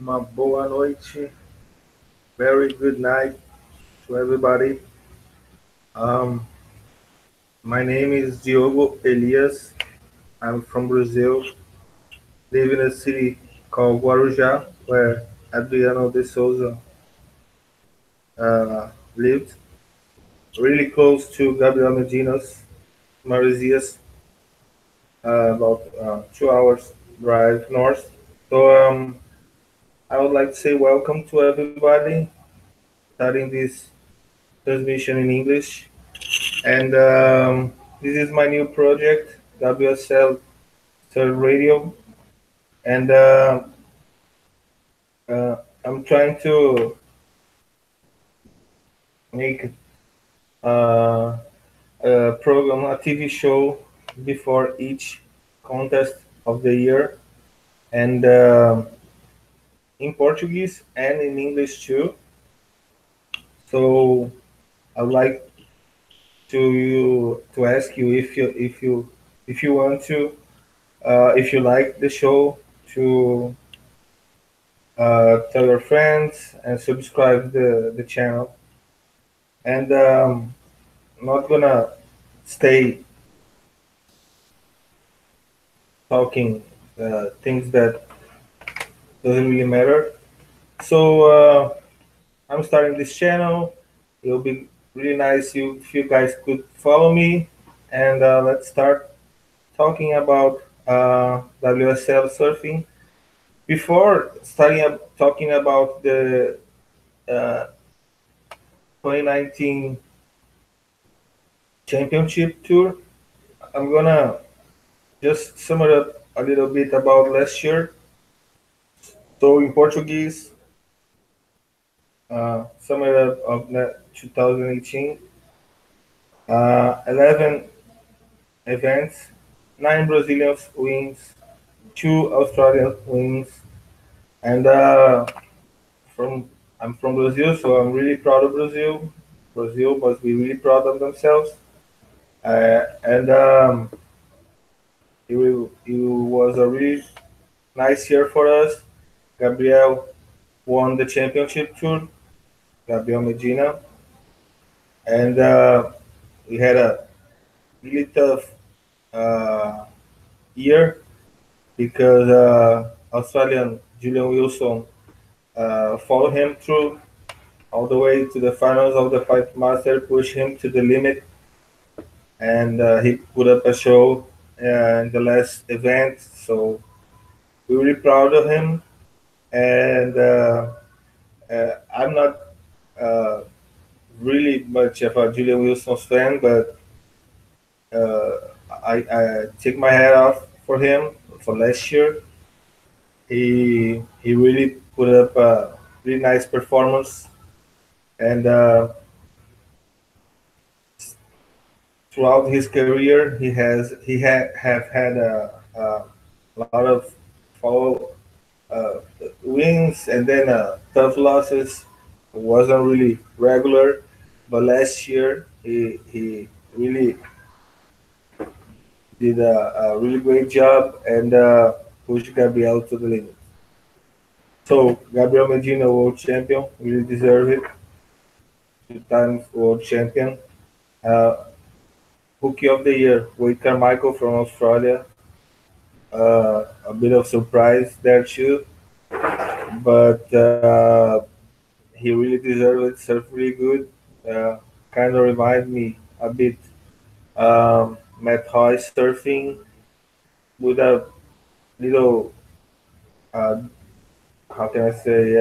Uma boa noite, very good night to everybody. Um, my name is Diogo Elias. I'm from Brazil, live in a city called Guarujá, where Adriano de Souza lived, really close to Gabriel Medina's Marizias, about 2 hours drive north. So I would like to say welcome to everybody, starting this transmission in English. And this is my new project, WSL Third Radio, and I'm trying to make uh, a program, a TV show before each contest of the year, and in Portuguese and in English too. So I'd like to ask you if you want to if you like the show to tell your friends and subscribe the channel. And I'm not gonna stay talking things that doesn't really matter. So I'm starting this channel. It'll be really nice if you guys could follow me, and let's start talking about WSL surfing. Before starting talking about the uh, 2019 championship tour, I'm gonna just sum it up a little bit about last year. So in Portuguese, sum it up of 2018, 11 events, 9 Brazilian wins, 2 Australian wins, and from I'm from Brazil, so I'm really proud of Brazil. Brazil must be really proud of themselves. And it was a really nice year for us. Gabriel won the championship tour, Gabriel Medina, and we had a really tough uh, year because Australian Julian Wilson followed him through all the way to the finals of the Fight Master, pushed him to the limit, and he put up a show in the last event. So we're really proud of him, and I'm not uh, really much of a Julian Wilson's fan, but uh, I take my hat off for him for last year. He really put up a really nice performance, and throughout his career, have had a lot of follow uh, wins and then tough losses. Wasn't really regular, but last year he really did a really great job and pushed Gabriel to the limit. So Gabriel Medina, world champion, really deserve it. 2 times world champion. Uh, Rookie of the year, Wade Carmichael from Australia. A bit of surprise there too, but he really deserved it. Surfed really good. Uh, kind of remind me a bit Matt Hoy surfing with a little uh, how can I say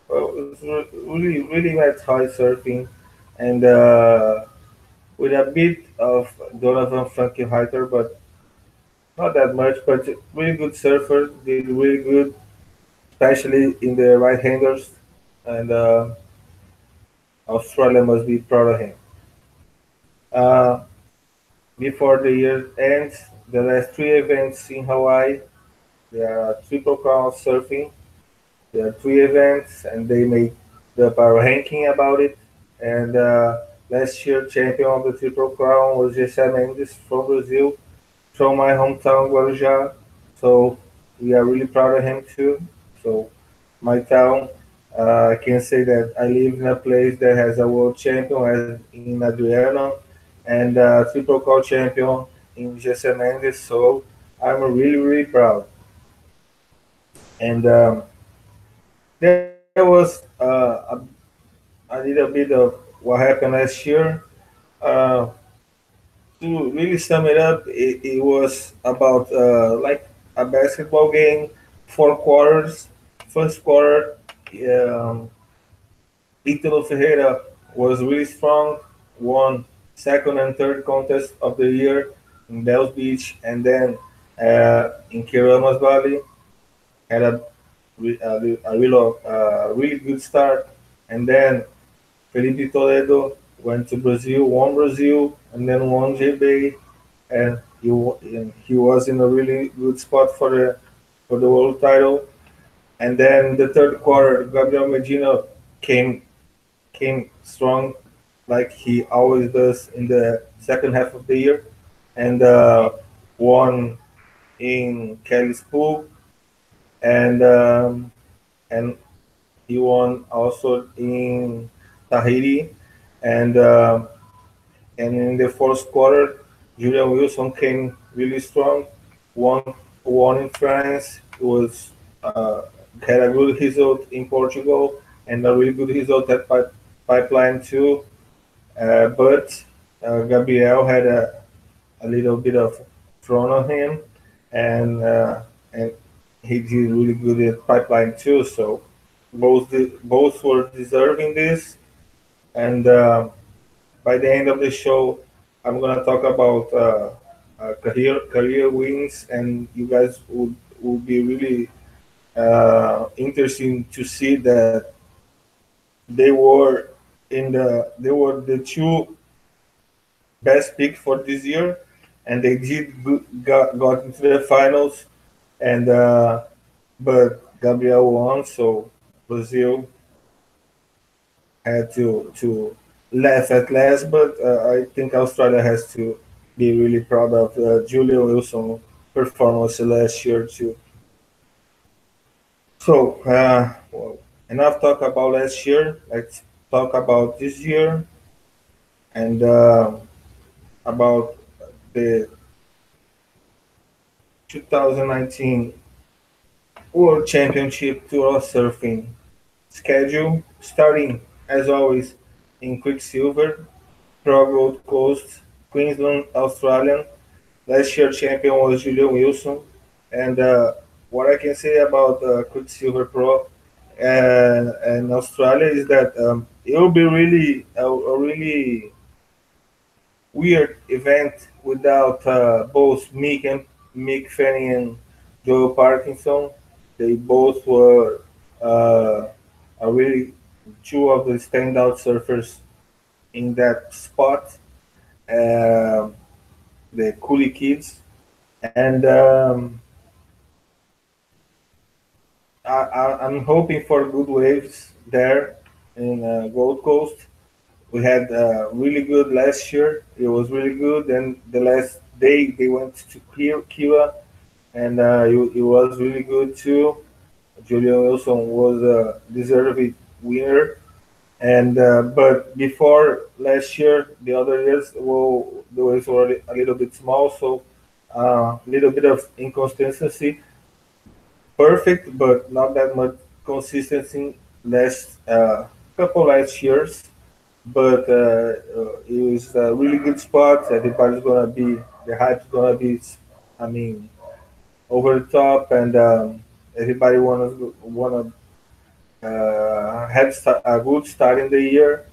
well, it's really Matt Hoy surfing and with a bit of Donovan Frankenheiter, but not that much. But really good surfer, did really good, especially in the right-handers, and Australia must be proud of him. Uh, Before the year ends, the last 3 events in Hawaii, there are triple crown of surfing. There are 3 events, and they make the power ranking about it. And last year, champion of the triple crown was Jesse Mendes from Brazil, from my hometown, Guarujá. So we are really proud of him too. So my town, I can say that I live in a place that has a world champion as in Adriano and a triple crown champion in Jesse Mendes. So I'm really, really proud. And there was a little bit of what happened last year. Uh, to really sum it up, it was about like a basketball game, 4 quarters. First quarter, um, Ítalo Ferreira was really strong, won second and third contest of the year in Bells Beach, and then in Kiramas Valley had a really good start, and then Felipe Toledo went to Brazil, won Brazil, and then won GB, and and he was in a really good spot for the world title. And then the third quarter, Gabriel Medina came came strong, like he always does in the second half of the year, and won in Kelly's pool, and and he won also in Tahiti, and and in the fourth quarter, Julian Wilson came really strong, won in France. It was had a good result in Portugal and a really good result at Pipeline too. But Gabriel had a little bit of thrown on him, and he did really good at Pipeline too. So both were deserving this, and by the end of the show, I'm gonna talk about career wins, and you guys would be really interesting to see that they were the two best pick for this year, and they got into the finals, and but Gabriel won, so Brazil had to laugh at last, but I think Australia has to be really proud of Julia Wilson performance last year too. So well, enough talk about last year. Let's talk about this year and about the 2019 World Championship Tour of Surfing schedule, starting as always in Quicksilver, Pro Gold Coast, Queensland, Australian. Last year champion was Julian Wilson, and what I can say about Quicksilver Pro and Australia is that it will be really a really weird event without both Mick Fanning and Joe Parkinson. They both were uh, are really two of the standout surfers in that spot. Um the Cooley kids, and I'm hoping for good waves there in Gold Coast. We had really good last year. It was really good, and the last day they went to Kiwa, and it was really good too. Julian Wilson was a deserved winner, and but before last year, the other years, well, the waves were a little bit small, so a little bit of inconsistency. Perfect, but not that much consistency last last years. But it was a really good spot. Everybody's gonna be the hype's gonna be, I mean, over the top, and everybody wanna a good start in the year.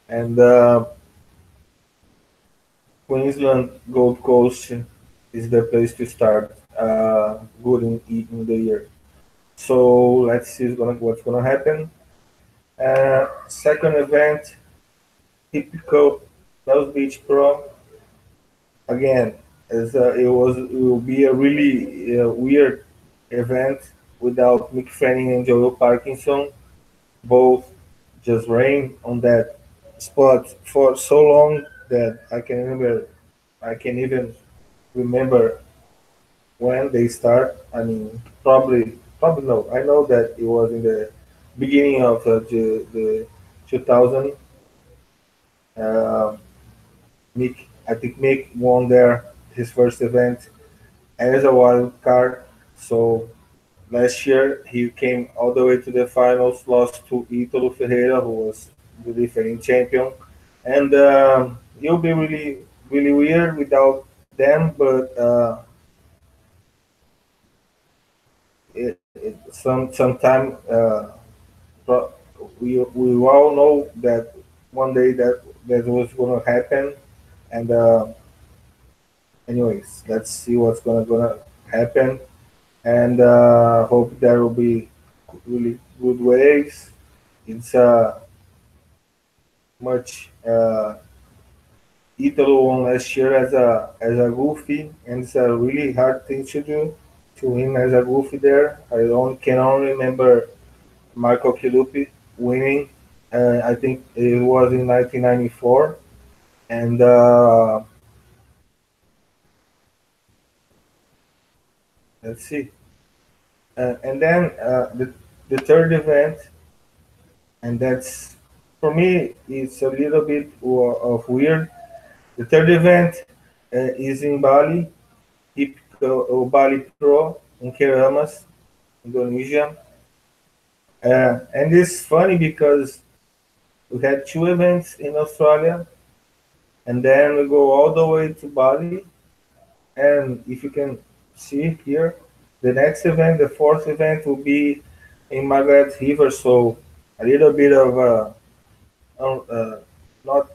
And Queensland Gold Coast is the place to start good in the year. So let's see what's gonna happen. Second event, typical South Beach Pro. Again, it will be a really weird event without Mick Fanning and Joel Parkinson. Both just reign on that spot for so long that I can even remember when they start. I mean, probably probably no. I know that it was in the beginning of the 2000. Uh, I think Mick won there his first event as a wild card. So last year he came all the way to the finals, lost to Ítalo Ferreira, who was the defending champion, and it'll be really weird without them. But sometime we all know that one day that was going to happen, and anyways, let's see what's gonna happen, and hope there will be really good waves. It's much Italo won last year as a goofy, and it's a really hard thing to do to win as a goofy there. Can only remember Marco Chilupi winning. I think it was in 1994, and let's see. And then the third event, and that's for me, it's a little bit of weird. The third event is in Bali, Bali Pro in Keramas, Indonesia. And it's funny because we had two events in Australia, and then we go all the way to Bali. And if you can see here, the next event, the fourth event, will be in Margaret River. So a little bit of not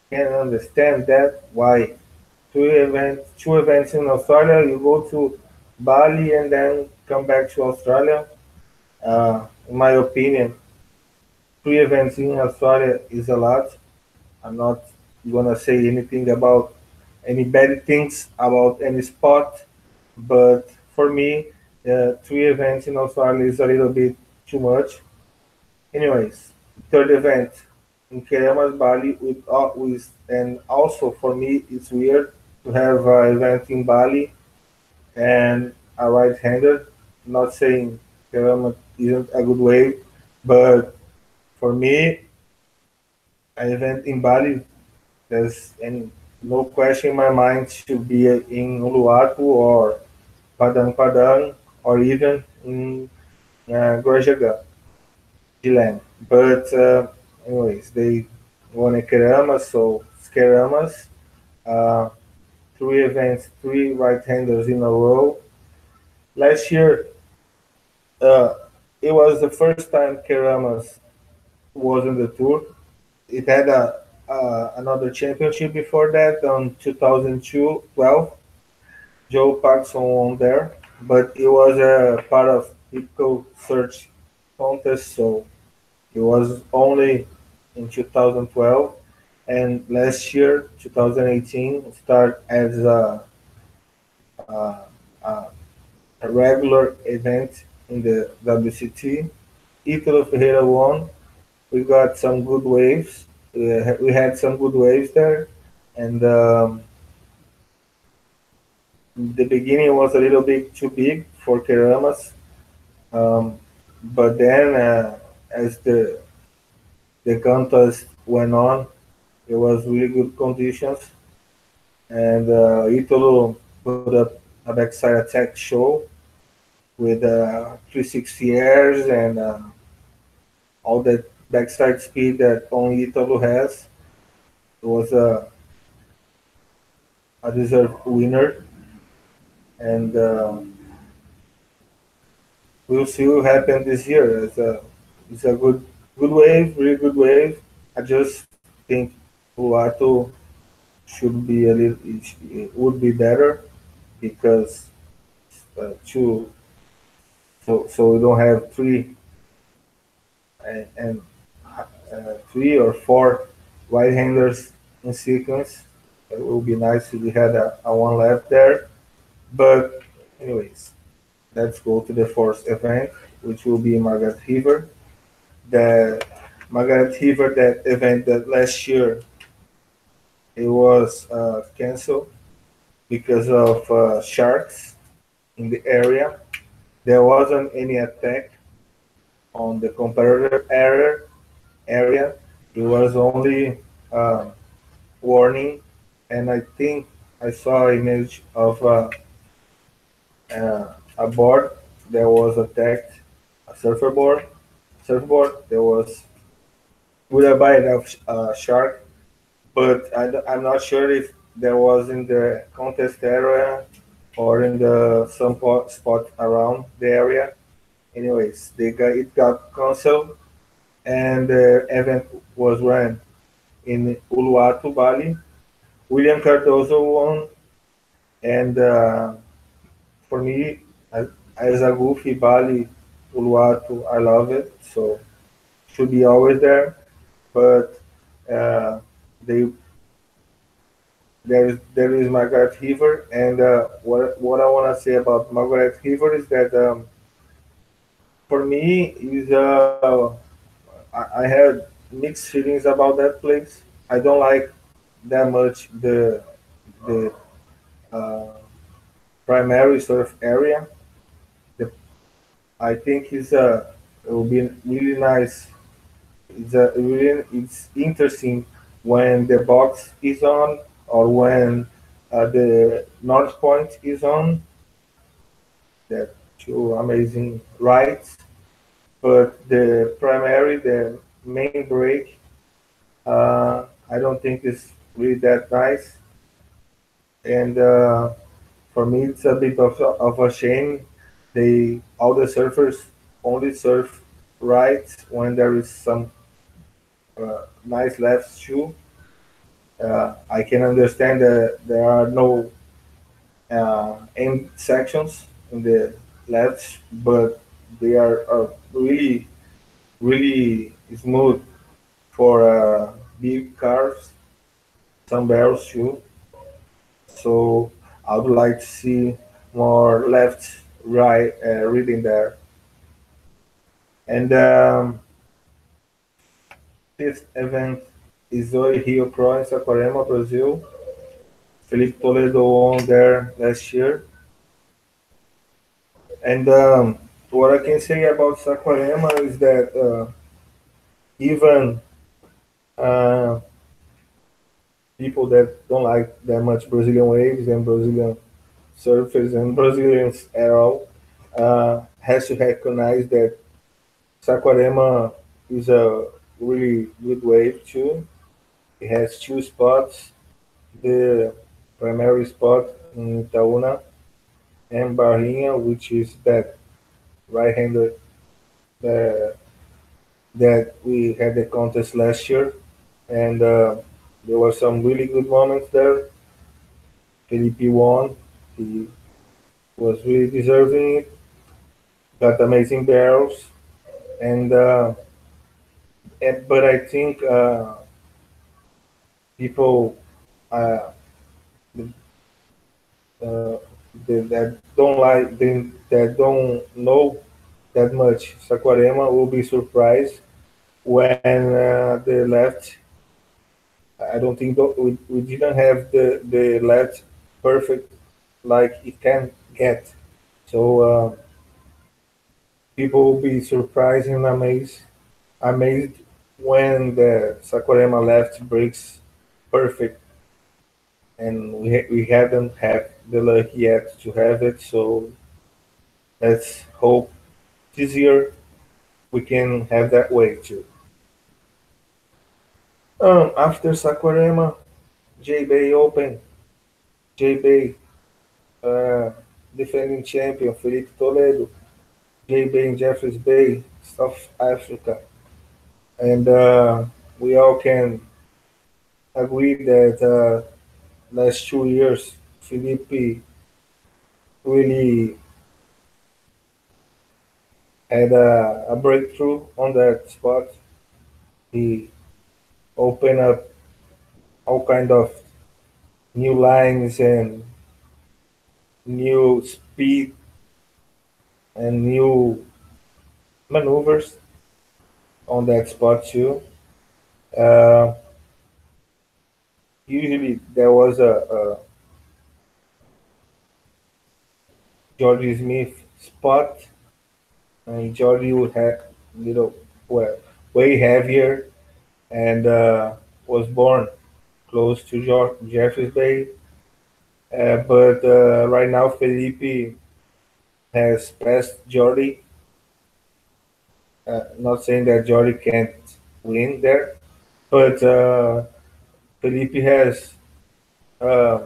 can understand that why two events in Australia. You go to Bali and then come back to Australia. In my opinion, three events in Australia is a lot. I'm not gonna say anything about any bad things about any spot, but for me, three events in Australia is a little bit too much. Anyways, third event in Keramas, Bali, and also for me, it's weird to have an event in Bali and a right-hander. Not saying Keramas isn't a good wave, but for me, an event in Bali, there's any no question in my mind to be in Uluwatu or Padang Padang or even in Guajaga, Guilherme. But anyways, they won a Keramas, so it's Keramas. Uh, three events, three right-handers in a row. Last year, uh, it was the first time Keramas was in the tour. It had another championship before that on 2012. Joe Paxson won there, but it was a part of typical search contest, so it was only in 2012. And last year, 2018, started as a, a, a regular event in the WCT. Ítalo Ferreira won. We got some good waves. We had some good waves there, and the beginning was a little bit too big for Keramas, um, but then as the contest went on, it was really good conditions, and Italo put up a backside attack show with 360 airs and all that backside speed that only Italo has. It was a deserved winner, and we'll see what happens this year. It's a good wave, really good wave. I just think Uluwatu should be a little, it would be better because two, so we don't have three and three or four right-handers in sequence. It would be nice if we had a one left there. But anyways, let's go to the fourth event, which will be Margaret River. The Margaret River, that event that last year it was canceled because of sharks in the area. there wasn't any attack on the competitor area. It was only warning, and I think I saw an image of a board that was attacked, a surfboard that was with a bite of shark, but I'm not sure if there was in the contest area or in the some spot around the area. Anyways, it got canceled, and the event was run in Uluwatu, Bali. William Cardoso won, and for me, as, as a goofy Bali Uluwatu, I love it, so should be always there. But uh, they there is Margaret River, and what I want to say about Margaret River is that for me is I had mixed feelings about that place. I don't like that much the uh, primary surf area. The, I think it will be really nice. It's interesting when the box is on or when the North Point is on. That two amazing rides, but the primary, the main break, I don't think is really that nice. And for me, it's a bit of a shame. All the surfers only surf right when there is some nice left shoe. I can understand that there are no end sections in the left, but they are really, really smooth for big cars, some barrels too. So I would like to see more left, right reading there. And fifth event is Zoe Rio Pro in Saquarema, Brazil. Felipe Toledo won there last year. And what I can say about Saquarema is that even uh, people that don't like that much Brazilian waves and Brazilian surfers and Brazilians at all has to recognize that Saquarema is a really good wave too. It has two spots, the primary spot in Itaúna and Barrinha, which is that right-hander uh, that we had the contest last year, and there were some really good moments there. Felipe won; he was really deserving it. Got amazing barrels, and, but I think people uh, uh, that don't like that don't know that much Saquarema will be surprised when the left. I don't think we didn't have the left perfect like it can get. So people will be surprised and amazed when the Sakurema left breaks perfect, and we haven't had the luck yet to have it. So let's hope this year we can have that way too. After Sakurema, J Bay Open, J Bay uh, defending champion Felipe Toledo, J Bay in Jeffreys Bay, South Africa, and we all can agree that last 2 years Felipe really had a breakthrough on that spot. He opened up all kind of new lines and new speed and new maneuvers on that spot too. Uh, Usually there was a George Smith spot, and Jordi would have little well way heavier and was born close to Jeffreys Bay. But right now Felipe has passed Jordi. Not saying that Jordi can't win there, but Felipe has uh,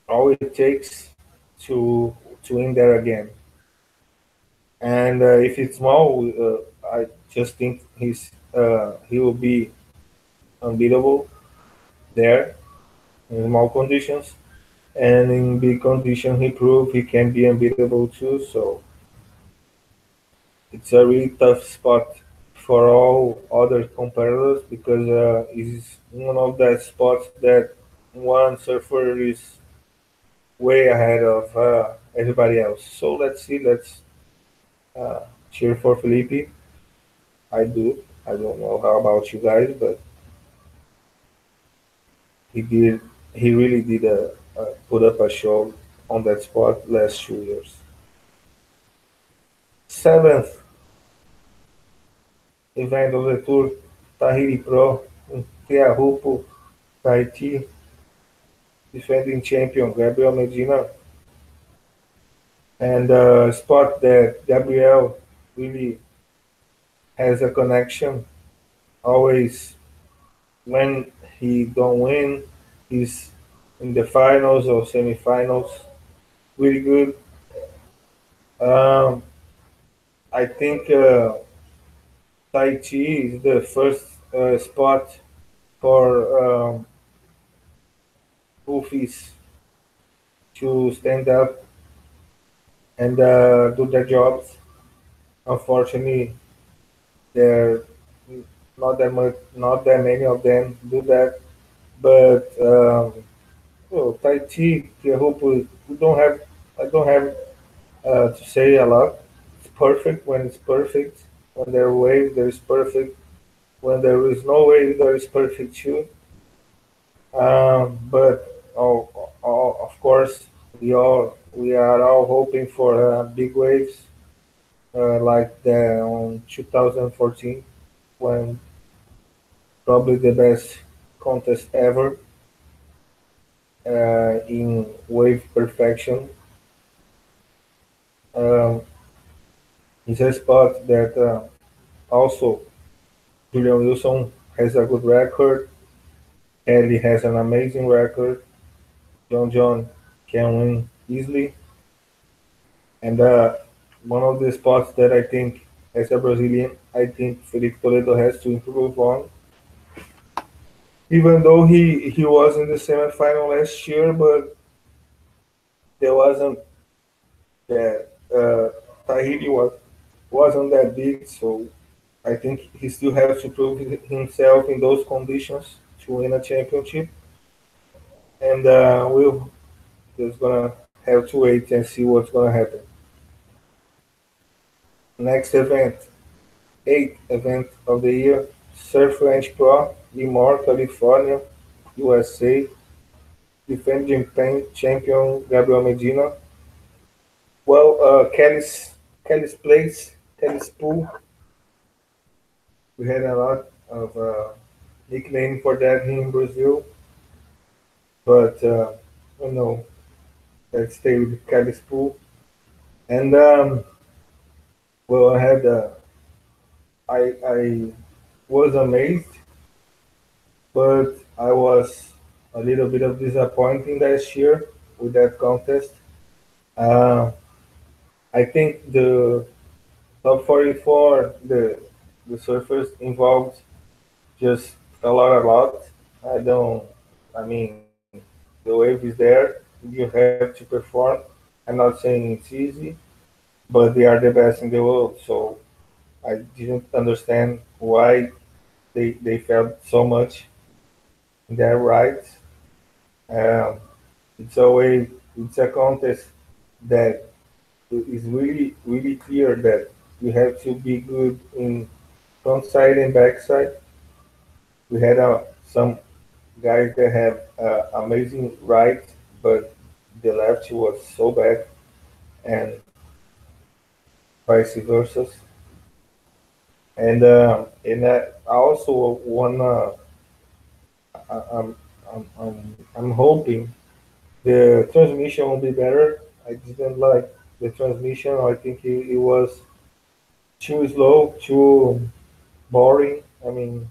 all it takes to win there again. And if it's small, I just think he will be unbeatable there in small conditions. And in big condition, he proved he can be unbeatable too. So it's a really tough spot for all other competitors because it's one of the spots that one surfer is way ahead of everybody else. So let's see. Let's cheer for Felipe. I do. I don't know how about you guys, but he did. He really did put up a show on that spot last 2 years. Seventh event of the tour, Tahiti Pro, in Teahupo, Tahiti, defending champion Gabriel Medina, and a spot that Gabriel really has a connection. Always when he don't win, he's in the finals or semifinals. Really good. Um, I think Tahiti is the first spot for Wolfies to stand up and do their jobs. Unfortunately, there not that many of them do that. But well, Tahiti, I hope we don't have. I don't have to say a lot. It's perfect when it's perfect. When there are waves, there is perfect. When there is no wave, there is perfect too. But of course, we are all hoping for big waves like the on 2014 when probably the best contest ever in wave perfection. Um, it's a spot that also Julian Wilson has a good record. Ellie has an amazing record. John can win easily. And one of the spots that I think, as a Brazilian, I think Felipe Toledo has to improve on. Even though he was in the semifinal last year, but there wasn't that Tahiti wasn't that big, so I think he still has to prove himself in those conditions to win a championship. And we'll just gonna have to wait and see what's gonna happen. Next event, eighth event of the year, Surf Ranch Pro, Lemoore, California, USA. Defending champion Gabriel Medina. Well, Kelly's place, Kelly's pool. We had a lot of nickname for that here in Brazil, but you know, let's stay with Kelly's pool. And well, I was amazed, but I was a little bit of disappointing last year with that contest. Uh, I think the top 44, the surfers involved just a lot. I don't, I mean, the wave is there. You have to perform. I'm not saying it's easy, but they are the best in the world. So I didn't understand why they felt so much in their rights. Um, it's always, it's a contest that is really clear that you have to be good in front side and back side. We had some guys that have amazing right, but the left was so bad. And vice versa. And I also wanna I- I'm I'm hoping the transmission will be better. I didn't like the transmission. I think it was too slow, too boring. I mean,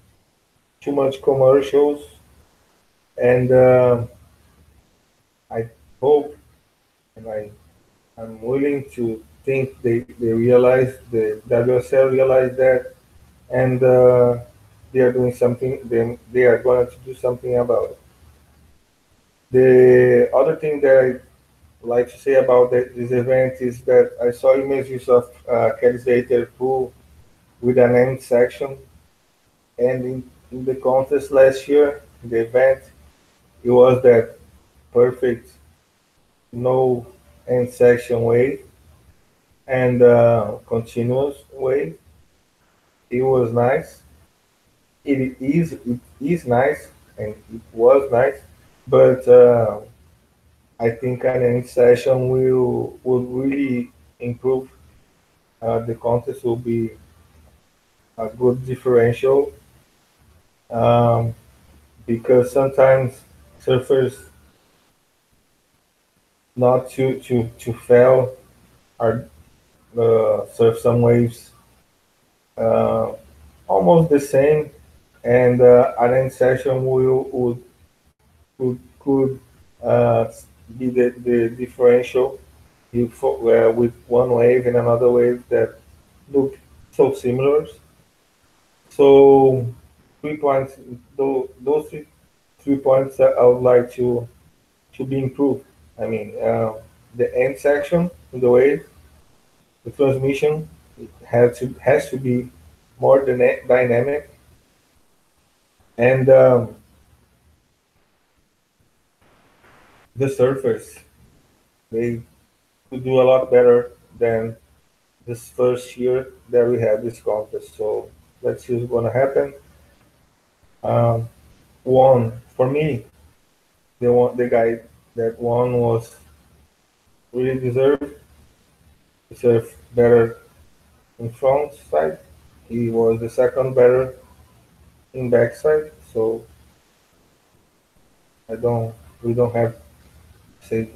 too much commercials, and I hope and I'm willing to think they realize the WSL realize that, and they are doing something. They are going to do something about it. The other thing that I like to say about this event is that I saw images of candidates who with an end section, and in the contest last year, the event, it was that perfect no end section wave and continuous wave. It was nice. It is nice, and it was nice, but I think an end session will really improve. The contest will be a good differential, um, because sometimes surfers not to fail are surf some waves uh, almost the same, and an end session could uh, be the differential if, with one wave and another wave that look so similar. So 3 points, those 3 points that I would like to be improved. I mean, the end section in the wave, the transmission has to be more dynamic, and the surfers they could do a lot better than this first year that we had this contest. So let's see what's going to happen. Um, one for me, the guy that won was really deserved. He surfed better in front side. He was the second better in backside. So I don't we don't have to say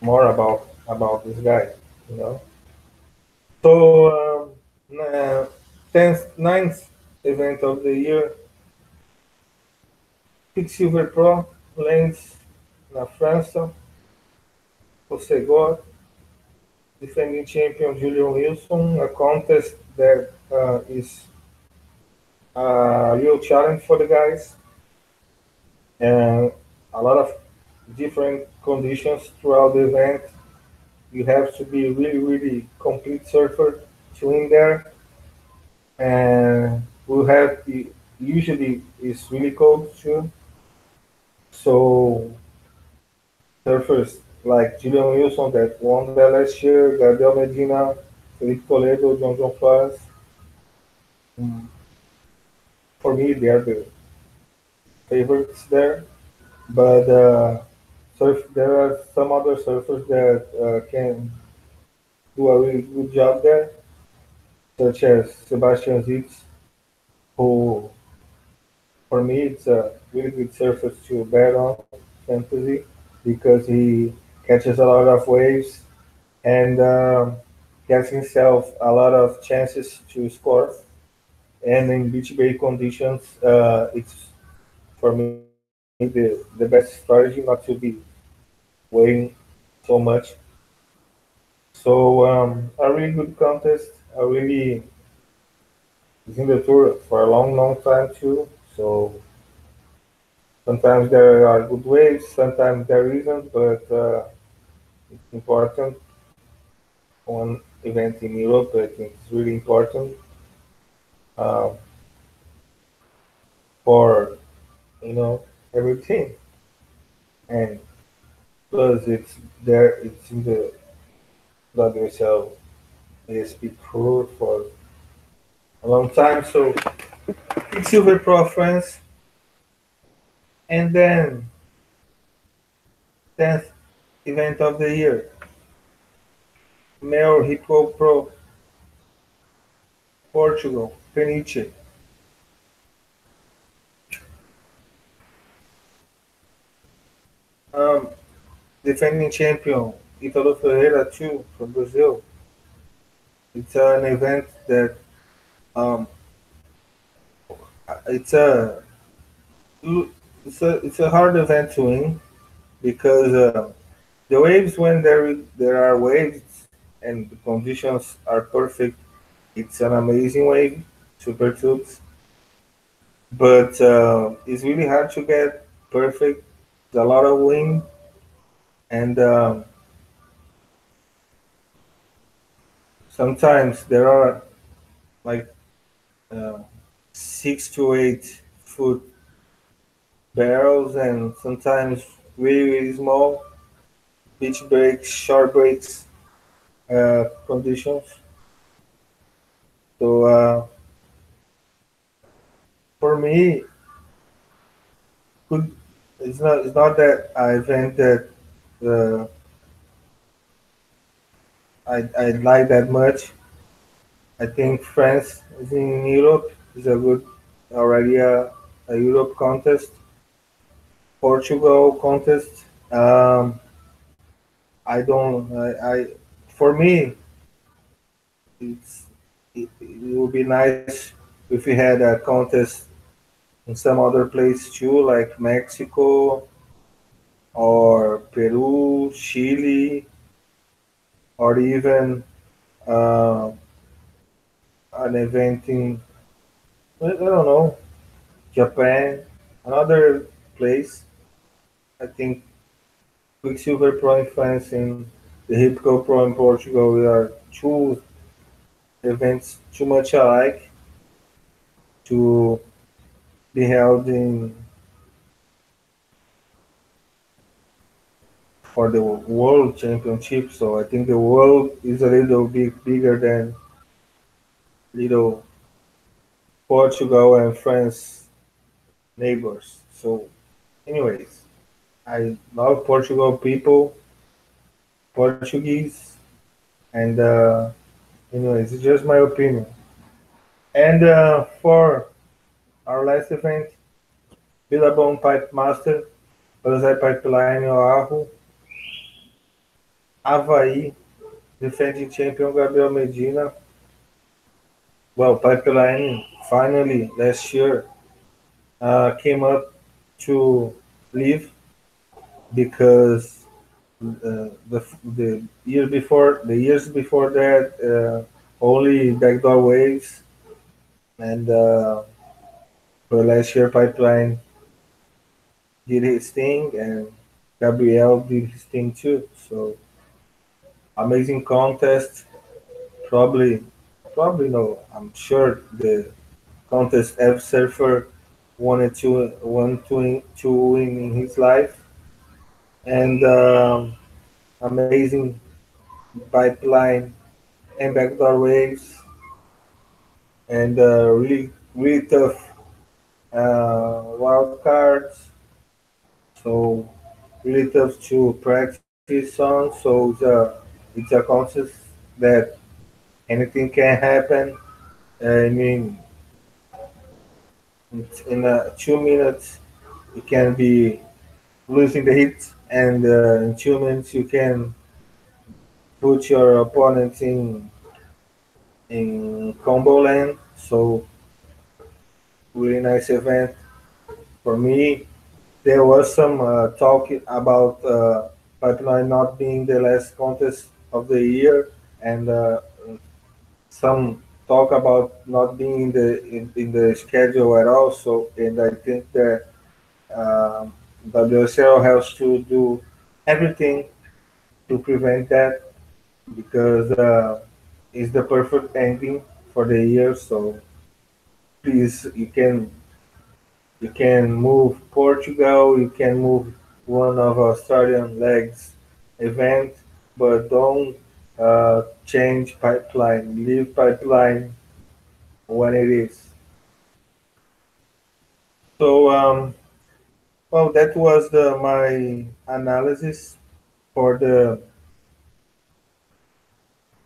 more about this guy, you know. So 9th event of the year, Quicksilver Pro, Lens na França, José God, defending champion Julian Wilson, a contest that is a real challenge for the guys, and a lot of different conditions throughout the event. You have to be really, really complete surfer to win there, and we have usually it's really cold too. So surfers like Julian Wilson that won that last year, Gabriel Medina, Felipe Toledo, John Flores. mm, For me, they are the favorites there. But there are some other surfers that can do a really good job there, such as Sebastian Zitz, who for me it's a really good surfer to bet on fantasy because he catches a lot of waves and gets himself a lot of chances to score. And in beach bay conditions, it's for me the best strategy not to be weighing so much. So a really good contest. I really is in the tour for a long, long time too. So sometimes there are good waves, sometimes there isn't, but it's important. One event in Europe, I think it's really important uh, for everything. And plus, it's there. It's in the WSL ASP Tour for a long time. So it's Silver Pro France, and then 10th event of the year, Male Hippo Pro. Portugal, Peniche. Um, Defending champion Italo Ferreira too from Brazil. It's an event that um, it's a it's a hard event to win because the waves when there are waves and the conditions are perfect. It's an amazing wave, super tubes, but it's really hard to get perfect. There's a lot of wind and sometimes there are like uh, 6 to 8 foot barrels and sometimes really, really small beach breaks, short breaks conditions. So for me, could it's not that I think that uh, I like that much. I think France is in Europe is a good already a Europe contest. Portugal contest. I don't. I for me it's it would be nice if we had a contest in some other place too, like Mexico or Peru, Chile, or even uh, an event in I don't know Japan, another place. I think Quicksilver Pro in France and the Hipco Pro in Portugal are two events too much alike to be held in for the World Championship. So I think the world is a little bit bigger than little Portugal and France neighbors. So, anyways, I love Portugal people, Portuguese, and anyways, it's just my opinion. And for our last event, Billabong Pipe Master, Banzai Pipeline Oahu, Havaí, defending champion Gabriel Medina. Well, Pipeline finally last year came up to live because the years before that only backdoor waves and but last year Pipeline did his thing and Gabriel did his thing too. So amazing contest. Probably, probably no. I'm sure the contest F Surfer wanted to win in his life, and amazing pipeline and backdoor waves, and really really tough wild cards. So really tough to practice on. So it's a contest that anything can happen. I mean, in 2 minutes you can be losing the hit, and in 2 minutes you can put your opponent in combo land. So really nice event for me. There was some talk about Pipeline not being the last contest of the year, and some talk about not being in the schedule at all. So, and I think that WSL has to do everything to prevent that because it's the perfect ending for the year. So please, you can move Portugal, you can move one of Australian legs event, but don't change pipeline. Leave pipeline when it is. So well, that was my analysis for the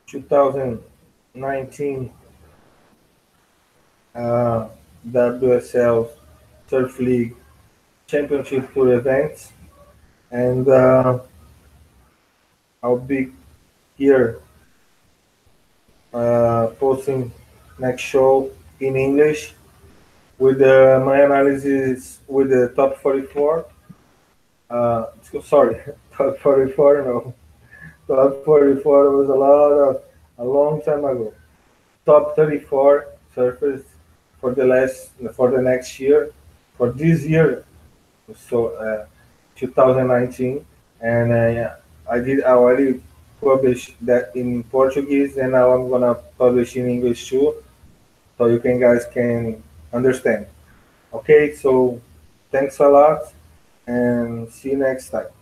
2019 uh, WSL Surf League Championship Tour events, and I'll be here posting next show in English with my analysis with the top 44. Sorry, top 44, no. Top 44 was a long time ago. Top 34 surfers for the next year, for this year, so 2019, and yeah, I already published that in Portuguese, and now I'm gonna publish in English too, so you can guys can understand. Okay, so thanks a lot, and see you next time.